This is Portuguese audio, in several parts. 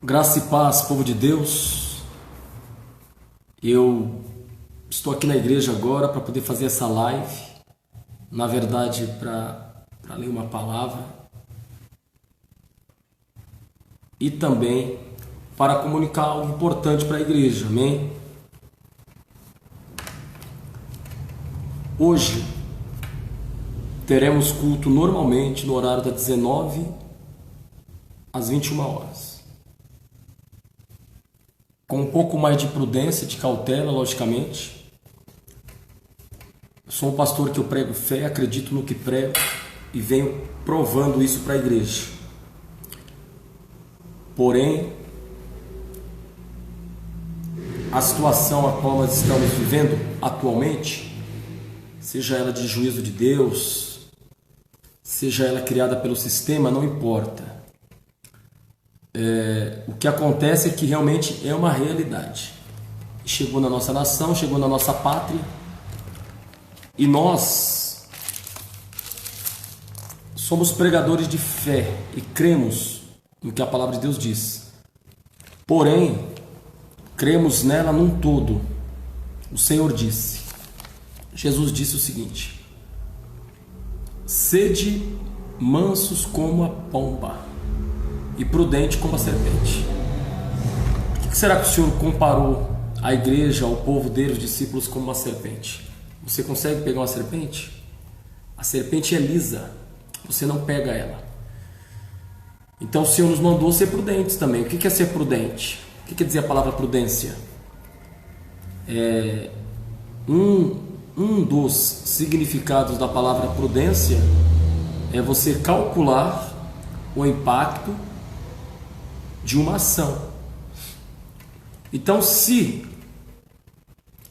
Graça e paz, povo de Deus. Eu estou aqui na igreja agora para poder fazer essa live. Na verdade, para ler uma palavra e também para comunicar algo importante para a igreja, amém? Hoje teremos culto normalmente no horário das 19 às 21 horas. Com um pouco mais de prudência, de cautela, logicamente. Eu sou um pastor que eu prego fé, acredito no que prego e venho provando isso para a igreja. Porém, a situação a qual nós estamos vivendo atualmente, seja ela de juízo de Deus, seja ela criada pelo sistema, não importa. O que acontece é que realmente é uma realidade. Chegou na nossa nação, chegou na nossa pátria, e nós somos pregadores de fé e cremos no que a palavra de Deus diz. Porém, cremos nela num todo. O Senhor disse, Jesus disse o seguinte: sede mansos como a pomba e prudente como a serpente. Por que será que o Senhor comparou a igreja, ao povo dele, os discípulos, como uma serpente? Você consegue pegar uma serpente? A serpente é lisa, você não pega ela. Então o Senhor nos mandou ser prudentes também. O que é ser prudente? O que quer dizer a palavra prudência? Um dos significados da palavra prudência é você calcular o impacto de uma ação. Então, se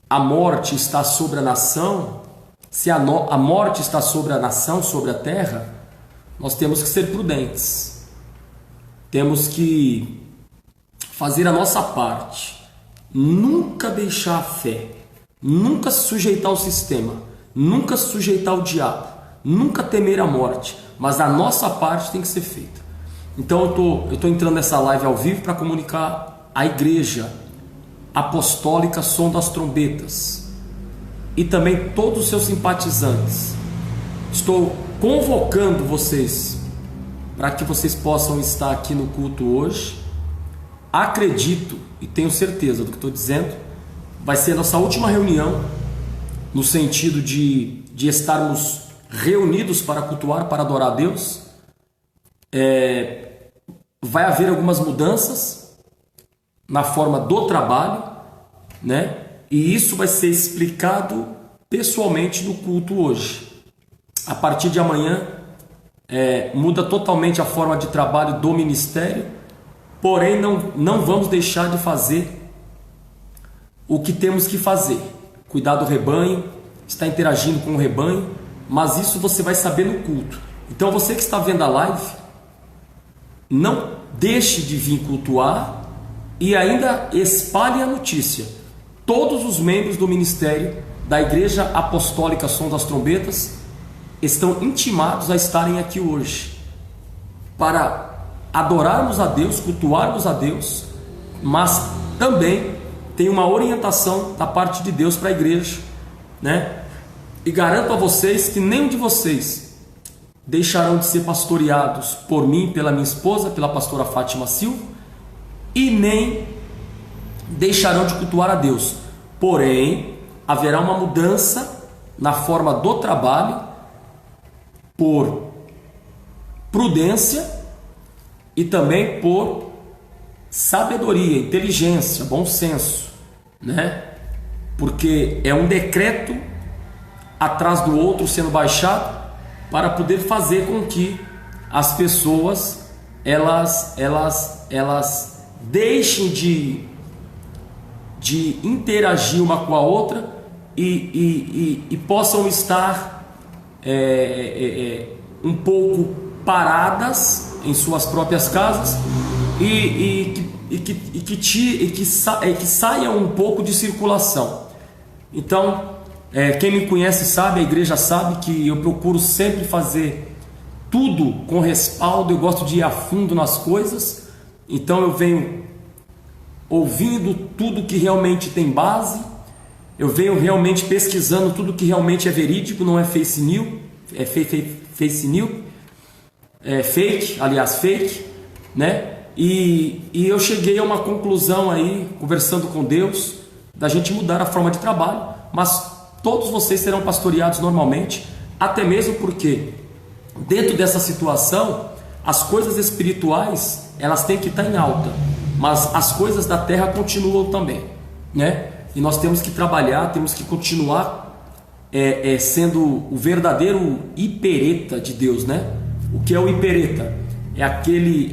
a morte está sobre a nação, se a morte está sobre a nação, sobre a terra, nós temos que ser prudentes. Temos que fazer a nossa parte. Nunca deixar a fé, nunca se sujeitar ao sistema, nunca se sujeitar ao diabo, nunca temer a morte, mas a nossa parte tem que ser feita. Então eu estou entrando nessa live ao vivo para comunicar à igreja apostólica Som das Trombetas e também todos os seus simpatizantes. Estou convocando vocês para que vocês possam estar aqui no culto hoje. Acredito e tenho certeza do que estou dizendo, vai ser a nossa última reunião, no sentido de estarmos reunidos para cultuar, para adorar a Deus. Vai haver algumas mudanças na forma do trabalho, né? E isso vai ser explicado pessoalmente no culto hoje. A partir de amanhã muda totalmente a forma de trabalho do ministério, porém não vamos deixar de fazer o que temos que fazer. Cuidar do rebanho, estar interagindo com o rebanho, mas isso você vai saber no culto. Então você que está vendo a live, não deixe de vir cultuar e ainda espalhe a notícia. Todos os membros do ministério da Igreja Apostólica Som das Trombetas estão intimados a estarem aqui hoje para adorarmos a Deus, cultuarmos a Deus, mas também tem uma orientação da parte de Deus para a igreja, né? E garanto a vocês que nenhum de vocês deixarão de ser pastoreados por mim, pela minha esposa, pela pastora Fátima Silva, e nem deixarão de cultuar a Deus. Porém, haverá uma mudança na forma do trabalho por prudência e também por sabedoria, inteligência, bom senso, né? Porque é um decreto atrás do outro sendo baixado para poder fazer com que as pessoas elas deixem de interagir uma com a outra e possam estar um pouco paradas em suas próprias casas que saiam um pouco de circulação. Então, quem me conhece sabe, a igreja sabe que eu procuro sempre fazer tudo com respaldo. Eu gosto de ir a fundo nas coisas, Então eu venho ouvindo tudo que realmente tem base, eu venho realmente pesquisando tudo que realmente é verídico, não é face news, fake, né? E eu cheguei a uma conclusão aí, conversando com Deus, da gente mudar a forma de trabalho, mas todos vocês serão pastoreados normalmente, até mesmo porque dentro dessa situação, as coisas espirituais, elas têm que estar em alta, mas as coisas da terra continuam também, né? E nós temos que trabalhar, temos que continuar sendo o verdadeiro hipereta de Deus, né? O que é o hipereta?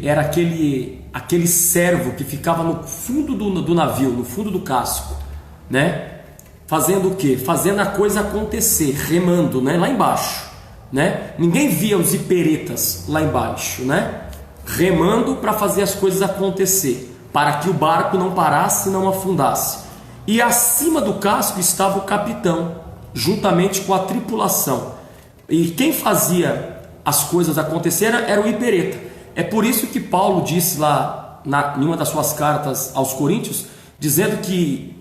Era aquele servo que ficava no fundo do navio, no fundo do casco, né? Fazendo o quê? Fazendo a coisa acontecer, remando, né? Lá embaixo, né? Ninguém via os hiperetas lá embaixo, né? Remando para fazer as coisas acontecer, para que o barco não parasse e não afundasse. E acima do casco estava o capitão, juntamente com a tripulação. E quem fazia as coisas acontecerem era o hipereta. É por isso que Paulo disse lá em uma das suas cartas aos Coríntios, dizendo que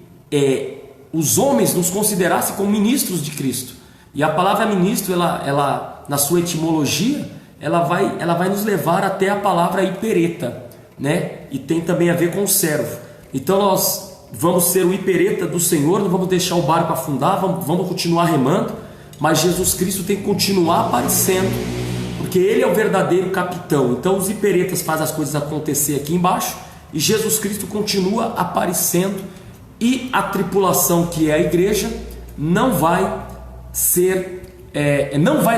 os homens nos considerassem como ministros de Cristo. E a palavra ministro, ela na sua etimologia, ela vai nos levar até a palavra hipereta, né? E tem também a ver com o servo. Então nós vamos ser o hipereta do Senhor, não vamos deixar o barco afundar, vamos continuar remando, mas Jesus Cristo tem que continuar aparecendo, porque Ele é o verdadeiro capitão. Então os hiperetas fazem as coisas acontecer aqui embaixo, e Jesus Cristo continua aparecendo, e a tripulação, que é a igreja, não vai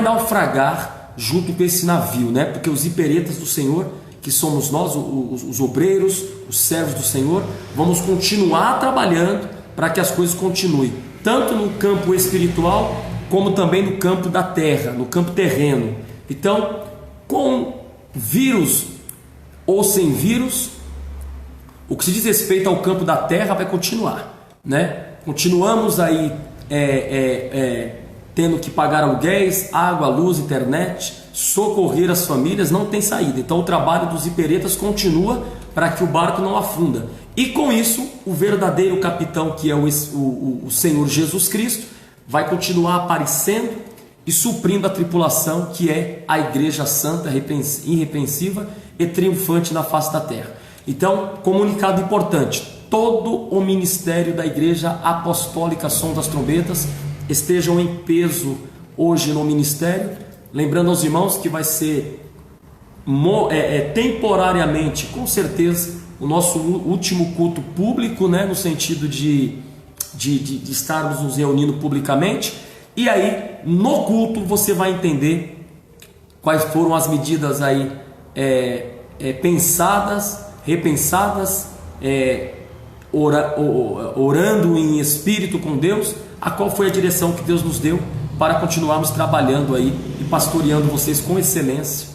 naufragar junto com esse navio, né? Porque os hiperetas do Senhor, que somos nós, os obreiros, os servos do Senhor, vamos continuar trabalhando para que as coisas continuem, tanto no campo espiritual, como também no campo da terra, no campo terreno. Então, com vírus ou sem vírus, o que se diz respeito ao campo da terra vai continuar, né? Continuamos aí tendo que pagar aluguéis, água, luz, internet, socorrer as famílias, não tem saída. Então o trabalho dos hiperetas continua para que o barco não afunda. E com isso, o verdadeiro capitão, que é o Senhor Jesus Cristo, vai continuar aparecendo e suprindo a tripulação, que é a igreja santa, irrepreensiva e triunfante na face da terra. Então, comunicado importante: todo o ministério da igreja apostólica Som das Trombetas estejam em peso hoje no ministério, lembrando aos irmãos que vai ser temporariamente, com certeza, o nosso último culto público, né, no sentido de estarmos nos reunindo publicamente. E aí, no culto, você vai entender quais foram as medidas aí pensadas, repensadas, orando em espírito com Deus, a qual foi a direção que Deus nos deu para continuarmos trabalhando aí e pastoreando vocês com excelência,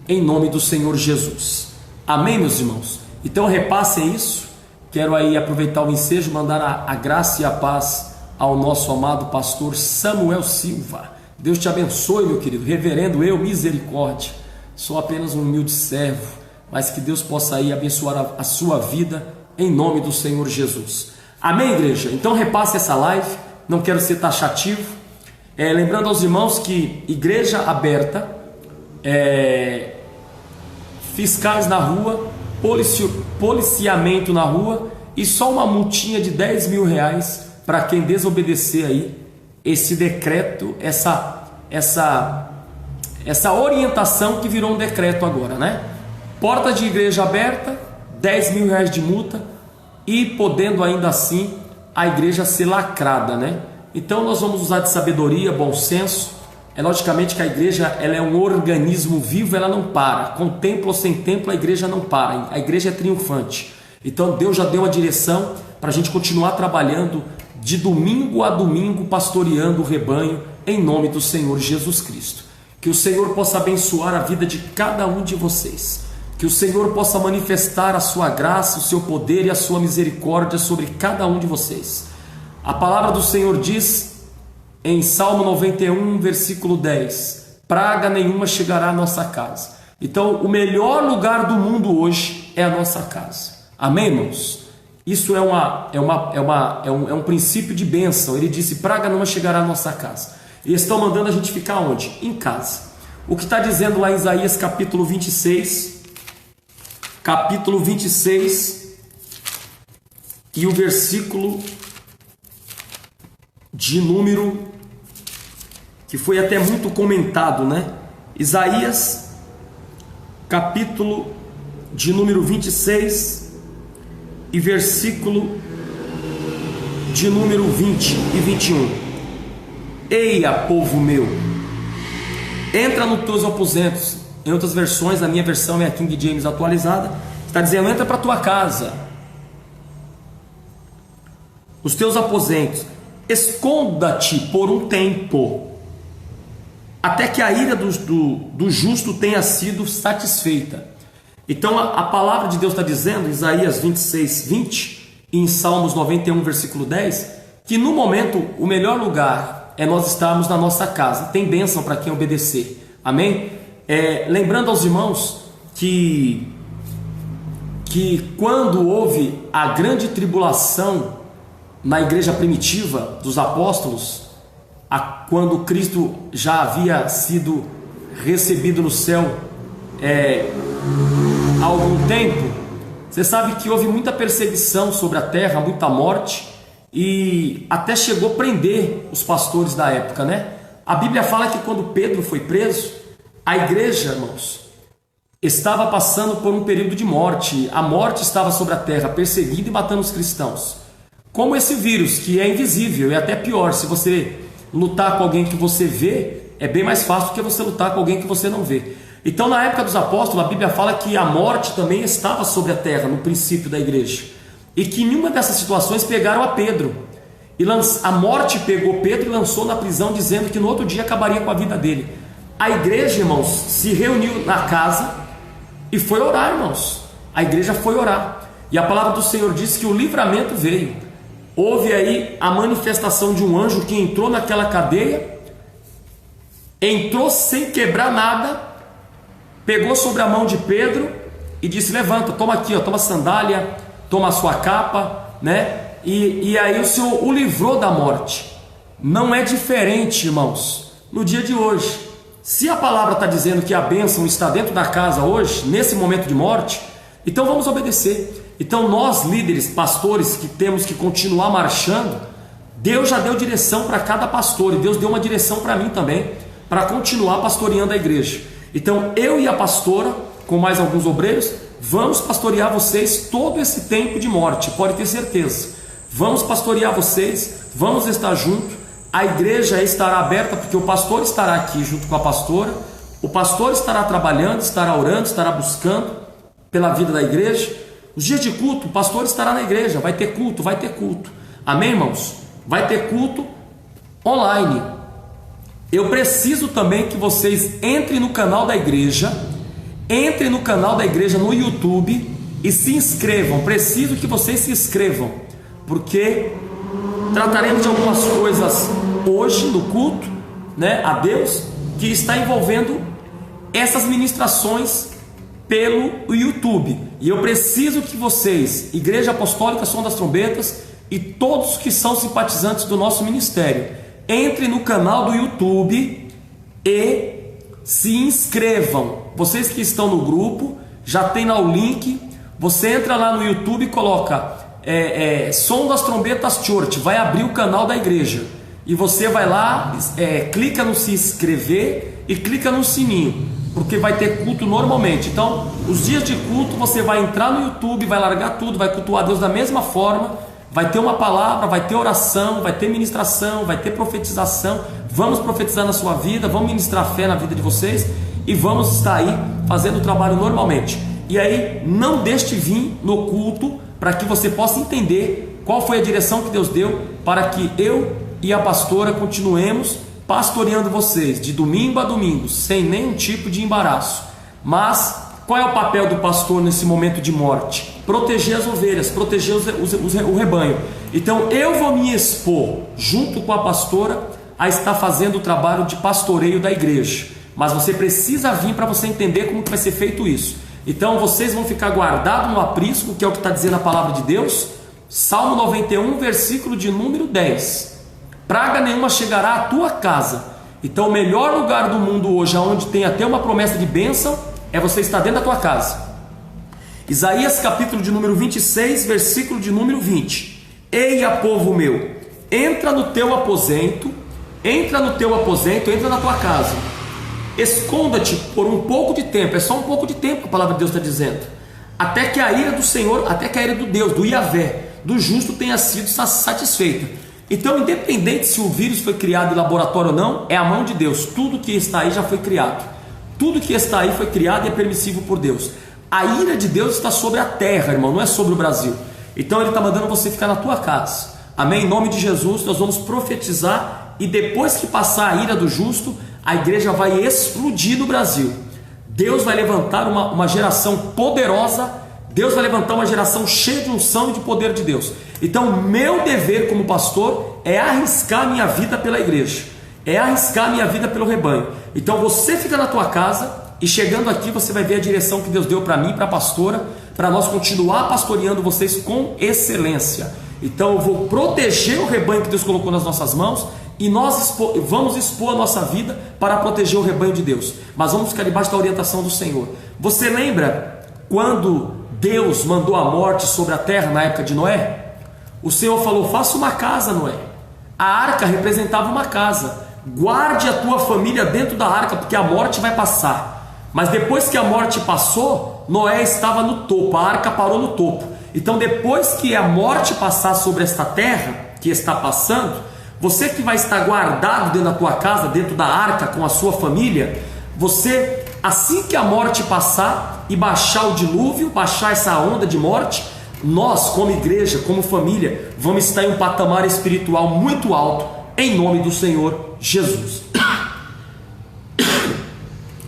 em nome do Senhor Jesus. Amém, meus irmãos? Então repassem isso. Quero aí aproveitar o ensejo, mandar a graça e a paz ao nosso amado pastor Samuel Silva. Deus te abençoe, meu querido. Reverendo eu, misericórdia. Sou apenas um humilde servo, mas que Deus possa aí abençoar a sua vida, em nome do Senhor Jesus. Amém, igreja? Então repasse essa live, não quero ser taxativo. Lembrando aos irmãos que igreja aberta, fiscais na rua, policiamento na rua e só uma multinha de 10 mil reais para quem desobedecer aí esse decreto, essa orientação que virou um decreto agora, né? Porta de igreja aberta, 10 mil reais de multa, e podendo ainda assim a igreja ser lacrada, né? Então nós vamos usar de sabedoria, bom senso. Logicamente que a igreja, ela é um organismo vivo, ela não para. Com templo ou sem templo, a igreja não para. A igreja é triunfante. Então Deus já deu uma direção para a gente continuar trabalhando de domingo a domingo, pastoreando o rebanho, em nome do Senhor Jesus Cristo. Que o Senhor possa abençoar a vida de cada um de vocês. Que o Senhor possa manifestar a sua graça, o seu poder e a sua misericórdia sobre cada um de vocês. A palavra do Senhor diz em Salmo 91, versículo 10: praga nenhuma chegará à nossa casa, Então, o melhor lugar do mundo hoje é a nossa casa. Amém, irmãos? Isso é um princípio de bênção. Ele disse: praga não chegará à nossa casa. E estão mandando a gente ficar onde? Em casa. O que está dizendo lá em Isaías capítulo 26, e o versículo de número, que foi até muito comentado, né? Isaías capítulo de número 26 e versículo de número 20 e 21. Eia, povo meu, entra nos teus aposentos. Em outras versões, a minha versão é a King James atualizada, está dizendo: entra para tua casa, os teus aposentos, esconda-te por um tempo, até que a ira do justo tenha sido satisfeita. Então a palavra de Deus está dizendo, em Isaías 26, 20, e em Salmos 91, versículo 10, que no momento o melhor lugar é nós estarmos na nossa casa. Tem bênção para quem obedecer. Amém? Lembrando aos irmãos que quando houve a grande tribulação na igreja primitiva dos apóstolos, quando Cristo já havia sido recebido no céu há algum tempo, você sabe que houve muita perseguição sobre a terra, muita morte, e até chegou a prender os pastores da época, né? A Bíblia fala que quando Pedro foi preso, a igreja, irmãos, estava passando por um período de morte. A morte estava sobre a terra, perseguindo e matando os cristãos. Como esse vírus, que é invisível, e até pior, se você lutar com alguém que você vê, é bem mais fácil do que você lutar com alguém que você não vê. Então, na época dos apóstolos, a Bíblia fala que a morte também estava sobre a terra, no princípio da igreja. E que em uma dessas situações pegaram a Pedro. E a morte pegou Pedro e lançou na prisão, dizendo que no outro dia acabaria com a vida dele. A igreja, irmãos, se reuniu na casa e foi orar, irmãos. A igreja foi orar. E a palavra do Senhor diz que o livramento veio. Houve aí a manifestação de um anjo que entrou naquela cadeia, entrou sem quebrar nada, pegou sobre a mão de Pedro e disse: levanta, toma aqui, ó, toma a sandália, toma a sua capa, né? E aí o Senhor o livrou da morte. Não é diferente, irmãos, no dia de hoje. Se a palavra está dizendo que a bênção está dentro da casa hoje, nesse momento de morte, então vamos obedecer. Então nós, líderes, pastores, que temos que continuar marchando, Deus já deu direção para cada pastor, e Deus deu uma direção para mim também, para continuar pastoreando a igreja. Então eu e a pastora, com mais alguns obreiros, vamos pastorear vocês todo esse tempo de morte, pode ter certeza. Vamos pastorear vocês, vamos estar juntos, a igreja estará aberta, porque o pastor estará aqui junto com a pastora, o pastor estará trabalhando, estará orando, estará buscando pela vida da igreja. Os dias de culto, o pastor estará na igreja, vai ter culto, vai ter culto. Amém, irmãos? Vai ter culto online. Eu preciso também que vocês entrem no canal da igreja, no YouTube e se inscrevam. Preciso que vocês se inscrevam, porque trataremos de algumas coisas hoje no culto, né, a Deus, que está envolvendo essas ministrações pelo YouTube. E eu preciso que vocês, Igreja Apostólica Som das Trombetas, e todos que são simpatizantes do nosso ministério, entrem no canal do YouTube e se inscrevam. Vocês que estão no grupo, já tem lá o link. Você entra lá no YouTube e coloca Som das Trombetas Church, vai abrir o canal da igreja, e você vai lá, clica no se inscrever e clica no sininho, porque vai ter culto normalmente. Então, os dias de culto você vai entrar no YouTube, vai largar tudo, vai cultuar Deus da mesma forma, vai ter uma palavra, vai ter oração, vai ter ministração, vai ter profetização. Vamos profetizar na sua vida, vamos ministrar fé na vida de vocês e vamos estar aí fazendo o trabalho normalmente. E aí, não deixe de vir no culto, para que você possa entender qual foi a direção que Deus deu, para que eu e a pastora continuemos pastoreando vocês de domingo a domingo, sem nenhum tipo de embaraço. Mas qual é o papel do pastor nesse momento de morte? Proteger as ovelhas, proteger o rebanho. Então eu vou me expor junto com a pastora a estar fazendo o trabalho de pastoreio da igreja. mas você precisa vir para você entender como que vai ser feito isso. Então vocês vão ficar guardados no aprisco, que é o que está dizendo a palavra de Deus. Salmo 91, versículo de número 10. Praga nenhuma chegará à tua casa. Então o melhor lugar do mundo hoje, onde tem até uma promessa de bênção, é você estar dentro da tua casa. Isaías capítulo de número 26, versículo de número 20. Eia, povo meu, entra no teu aposento, entra na tua casa. Esconda-te por um pouco de tempo, é só um pouco de tempo, a palavra de Deus está dizendo, até que a ira do Senhor, até que a ira do Deus, do Yahvé, do justo tenha sido satisfeita. Então, independente se o vírus foi criado em laboratório ou não, é a mão de Deus. Tudo que está aí já foi criado. Tudo que está aí foi criado e é permissível por Deus. A ira de Deus está sobre a terra, irmão, não é sobre o Brasil. Então Ele está mandando você ficar na tua casa. Amém? Em nome de Jesus, nós vamos profetizar, e depois que passar a ira do justo, a igreja vai explodir no Brasil. Deus vai levantar uma geração poderosa. Deus vai levantar uma geração cheia de unção e de poder de Deus. Então meu dever como pastor é arriscar minha vida pela igreja, é arriscar minha vida pelo rebanho. Então você fica na tua casa, e chegando aqui você vai ver a direção que Deus deu para mim, para a pastora, para nós continuar pastoreando vocês com excelência. Então eu vou proteger o rebanho que Deus colocou nas nossas mãos, e nós vamos expor a nossa vida para proteger o rebanho de Deus, mas vamos ficar debaixo da orientação do Senhor. Você lembra quando Deus mandou a morte sobre a terra na época de Noé? O Senhor falou: faça uma casa, Noé. A arca representava uma casa. Guarde a tua família dentro da arca, porque a morte vai passar. Mas depois que a morte passou, Noé estava no topo, a arca parou no topo. Então depois que a morte passar sobre esta terra que está passando, você que vai estar guardado dentro da tua casa, dentro da arca com a sua família, você, assim que a morte passar e baixar o dilúvio, baixar essa onda de morte, nós como igreja, como família, vamos estar em um patamar espiritual muito alto, em nome do Senhor Jesus.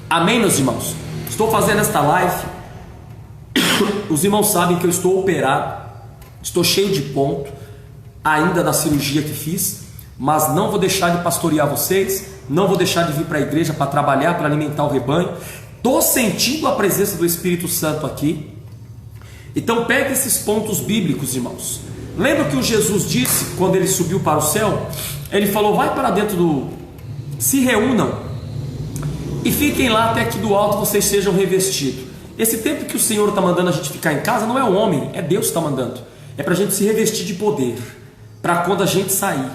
Amém, meus irmãos? Estou fazendo esta live, os irmãos sabem que eu estou operado, estou cheio de ponto ainda da cirurgia que fiz, mas não vou deixar de pastorear vocês, não vou deixar de vir para a igreja para trabalhar, para alimentar o rebanho. Estou sentindo a presença do Espírito Santo aqui. Então pegue esses pontos bíblicos, irmãos. Lembra que o Jesus disse quando ele subiu para o céu? Ele falou: vai para dentro se reúnam e fiquem lá até que do alto vocês sejam revestidos. Esse tempo que o Senhor está mandando a gente ficar em casa não é o homem, é Deus que está mandando. É para a gente se revestir de poder, para quando a gente sair,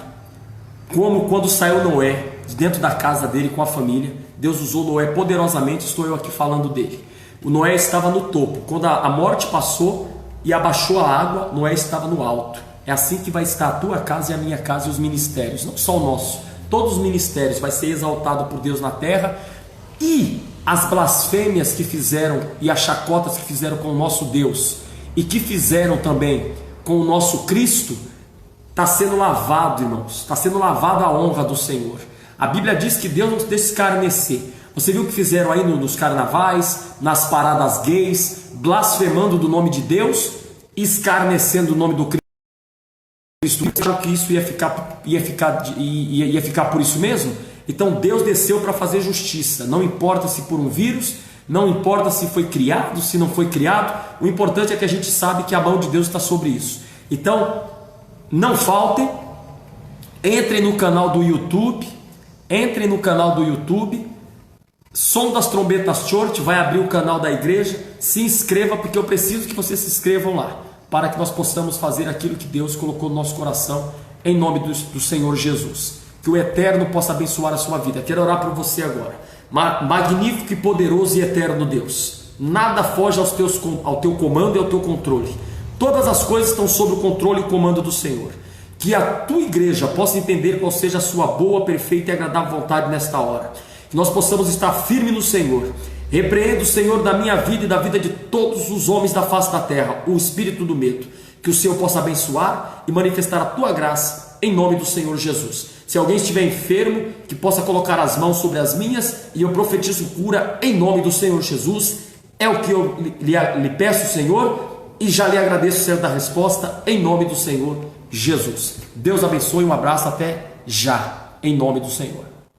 como quando saiu Noé de dentro da casa dele com a família. Deus usou Noé poderosamente. Estou eu aqui falando dele. O Noé estava no topo. Quando a morte passou e abaixou a água, Noé estava no alto. É assim que vai estar a tua casa e a minha casa e os ministérios, não só o nosso, todos os ministérios vai ser exaltado por Deus na terra. E as blasfêmias que fizeram e as chacotas que fizeram com o nosso Deus e que fizeram também com o nosso Cristo, está sendo lavado, irmãos, está sendo lavado a honra do Senhor. A Bíblia diz que Deus não se deixa escarnecer. Você viu o que fizeram aí nos carnavais, nas paradas gays, blasfemando do nome de Deus, escarnecendo o nome do Cristo. Será que isso ia ficar por isso mesmo? Então Deus desceu para fazer justiça. Não importa se por um vírus, não importa se foi criado, se não foi criado. O importante é que a gente sabe que a mão de Deus está sobre isso. Então não faltem, entrem no canal do YouTube, Som das Trombetas Church, vai abrir o canal da igreja. Se inscreva, porque eu preciso que vocês se inscrevam lá, para que nós possamos fazer aquilo que Deus colocou no nosso coração, em nome do Senhor Jesus. Que o Eterno possa abençoar a sua vida. Quero orar por você agora. Magnífico e poderoso e eterno Deus, nada foge ao teu comando e ao teu controle. Todas as coisas estão sob o controle e comando do Senhor. Que a tua igreja possa entender qual seja a sua boa, perfeita e agradável vontade nesta hora. Que nós possamos estar firmes no Senhor. Repreendo, Senhor, da minha vida e da vida de todos os homens da face da terra o espírito do medo. Que o Senhor possa abençoar e manifestar a tua graça em nome do Senhor Jesus. Se alguém estiver enfermo, que possa colocar as mãos sobre as minhas e eu profetizo cura em nome do Senhor Jesus. É o que eu lhe peço, Senhor, e já lhe agradeço, Senhor, da resposta em nome do Senhor Jesus. Deus abençoe, um abraço, até já, em nome do Senhor.